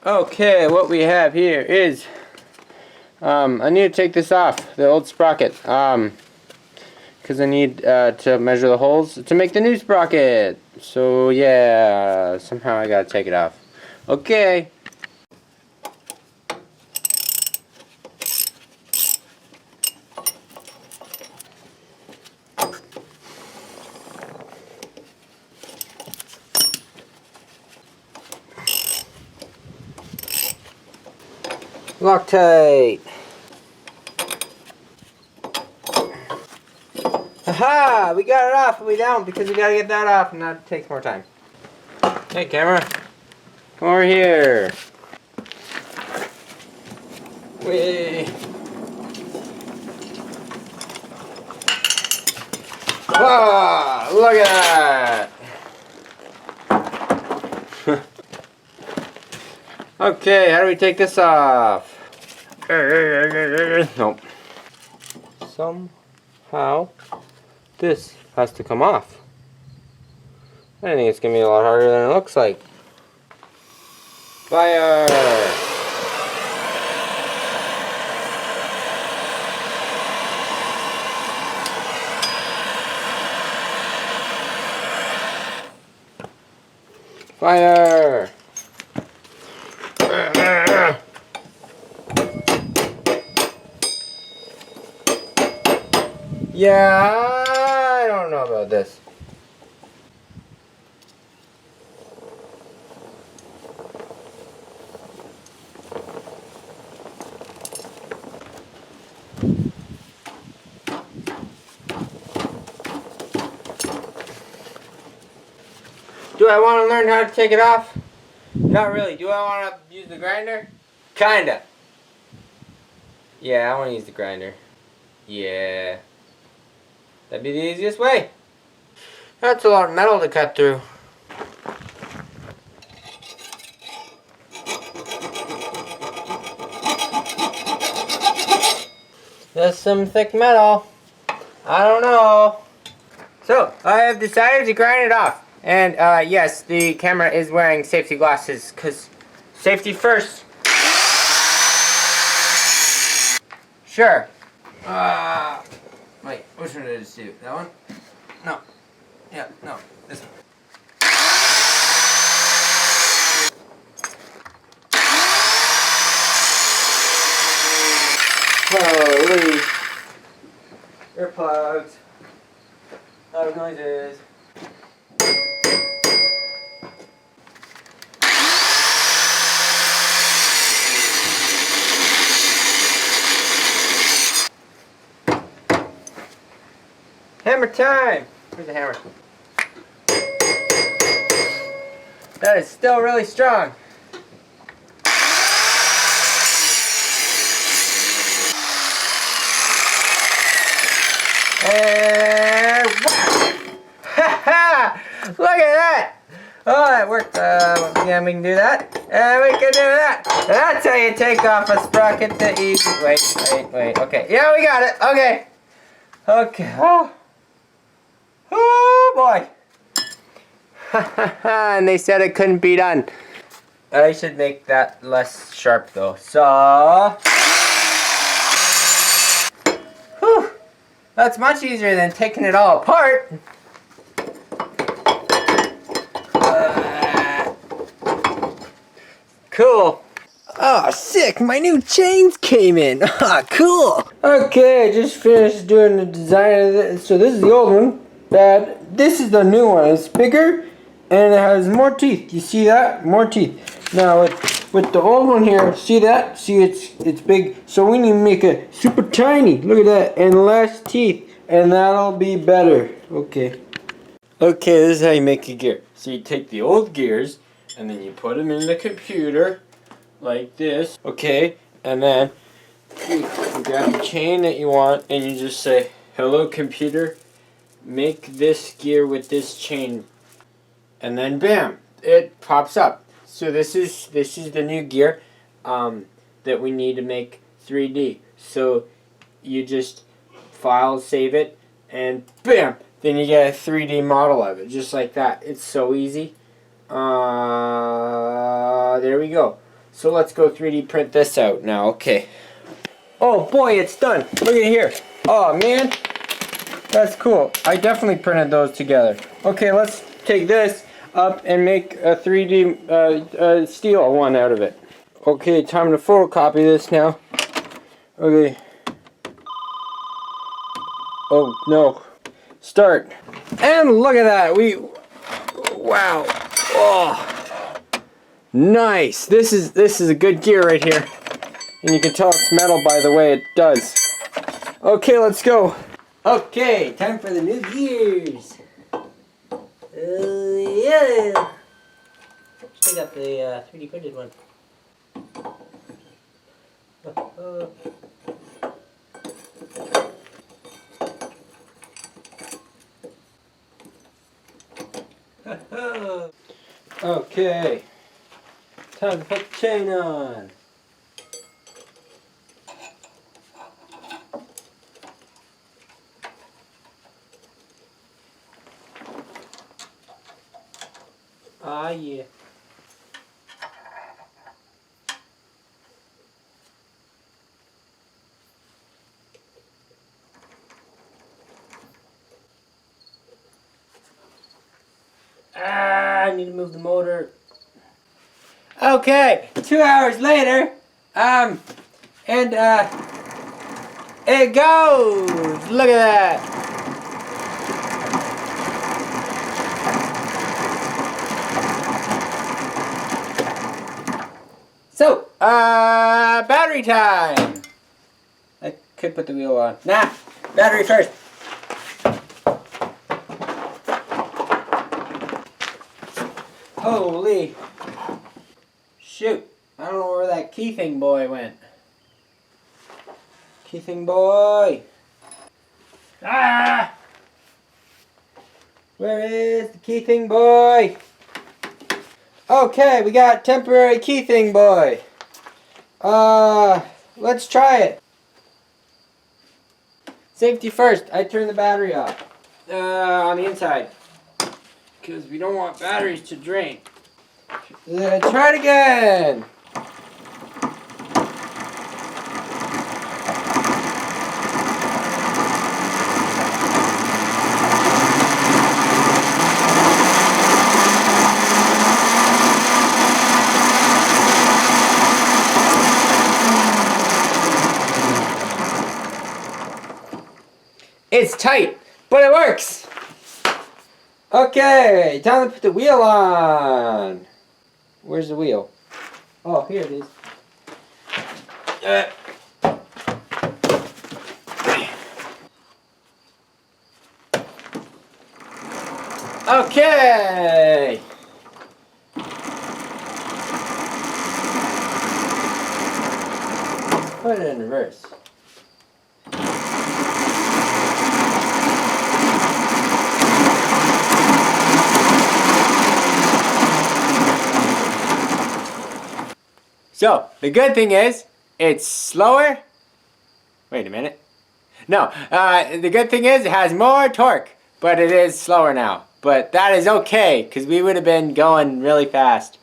Okay, what we have here is I need to take this off, the old sprocket, because I need to measure the holes to make the new sprocket. So yeah, somehow I gotta take it off. Okay. Loctite. Aha! We got it off, but we don't because we gotta get that off, and that takes more time. Hey, camera, come over here. Whee! Wow! Look at that! Okay, how do we take this off? Nope. Somehow this has to come off. I think it's gonna be a lot harder than it looks like. Fire! Fire! Yeah, I don't know about this. Do I want to learn how to take it off? Not really. Do I want to use the grinder? Kinda. Yeah, I want to use the grinder. Yeah. That'd be the easiest way. That's a lot of metal to cut through. That's some thick metal. I don't know. So, I have decided to grind it off. And, yes, the camera is wearing safety glasses, because safety first. Sure. Wait, which one did I just do? That one? No. Yeah, no. This one. Holy. Earplugs. Loud noises. Hammer time! Where's the hammer? That is still really strong. And ha ha! Look at that! Oh, that worked. Yeah, we can do that. And we can do that. That's how you take off a sprocket the easy. Wait. Okay. Yeah, we got it. Okay. Okay. Oh boy. And they said it couldn't be done. I should make that less sharp though. So, whew, that's much easier than taking it all apart. Cool. Oh, sick! My new chains came in. Ah, cool. Okay, I just finished doing the design of this. So this is the old one. This is the new one. It's bigger and it has more teeth. You see that? More teeth. Now with the old one here, see that? See it's big. So we need to make it super tiny. Look at that. And less teeth. And that'll be better. Okay. Okay, this is how you make a gear. So you take the old gears and then you put them in the computer like this. Okay, and then you grab the chain that you want and you just say, "Hello computer, make this gear with this chain," and then bam, it pops up. So this is the new gear that we need to make 3D. So you just file, save it, and bam, then you get a 3D model of it, just like that. It's so easy. There we go. So let's go 3D print this out now. Okay. Oh boy, it's done. Look at here. Oh man, that's cool. I definitely printed those together. Okay, let's take this up and make a 3D steel one out of it. Okay, time to photocopy this now. Okay. Oh no. Start. And look at that. Wow. Oh. Nice. This is a good gear right here. And you can tell it's metal by the way it does. Okay, let's go. Okay, time for the new gears. Yeah. I got the 3D printed one. Okay. Time to put the chain on. Ah, yeah. I need to move the motor. Okay, 2 hours later, and it goes. Look at that. So, battery time. I could put the wheel on. Nah, battery first. Holy. Shoot. I don't know where that key thing boy went. Key thing boy. Ah! Where is the key thing boy? Okay, we got temporary key thing boy. Let's try it. Safety first. I turn the battery off. On the inside. Because we don't want batteries to drain. Try it again. It's tight, but it works. Okay, time to put the wheel on. Where's the wheel? Oh, here it is. Okay. Put it in reverse. So, the good thing is, it's slower. Wait a minute. No, the good thing is it has more torque, but it is slower now. But that is okay, because we would have been going really fast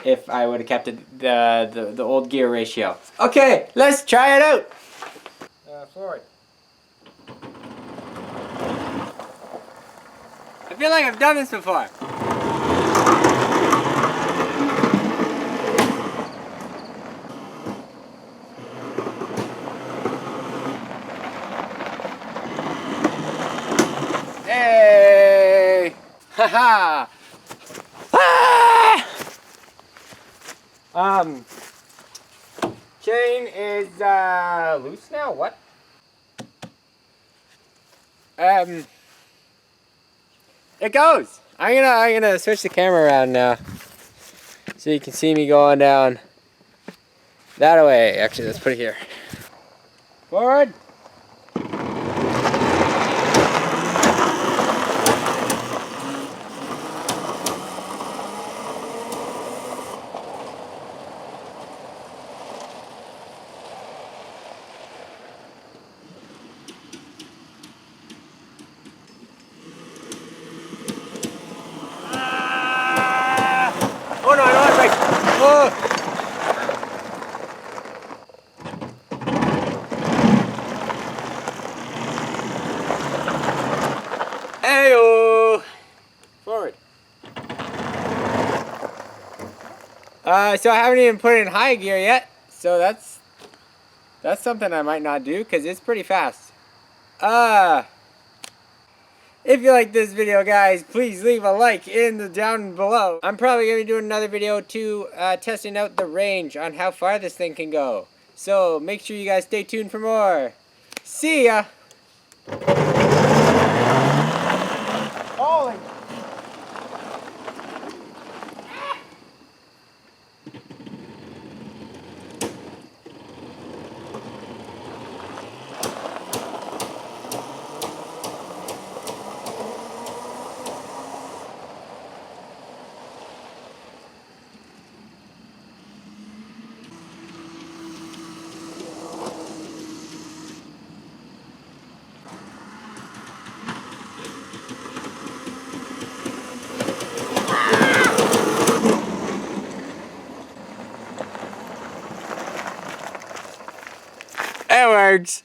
if I would have kept the old gear ratio. Okay, let's try it out. Forward. I feel like I've done this before. Hey! Haha! Ah! Chain is loose now. What? It goes. I'm gonna switch the camera around now, so you can see me going down that way. Actually, let's put it here. Forward. Oh no, I don't want to break. Oh. So I haven't even put it in high gear yet. So that's something I might not do because it's pretty fast. If you like this video, guys, please leave a like down below. I'm probably going to be doing another video too, testing out the range on how far this thing can go. So make sure you guys stay tuned for more. See ya! Holy! It works.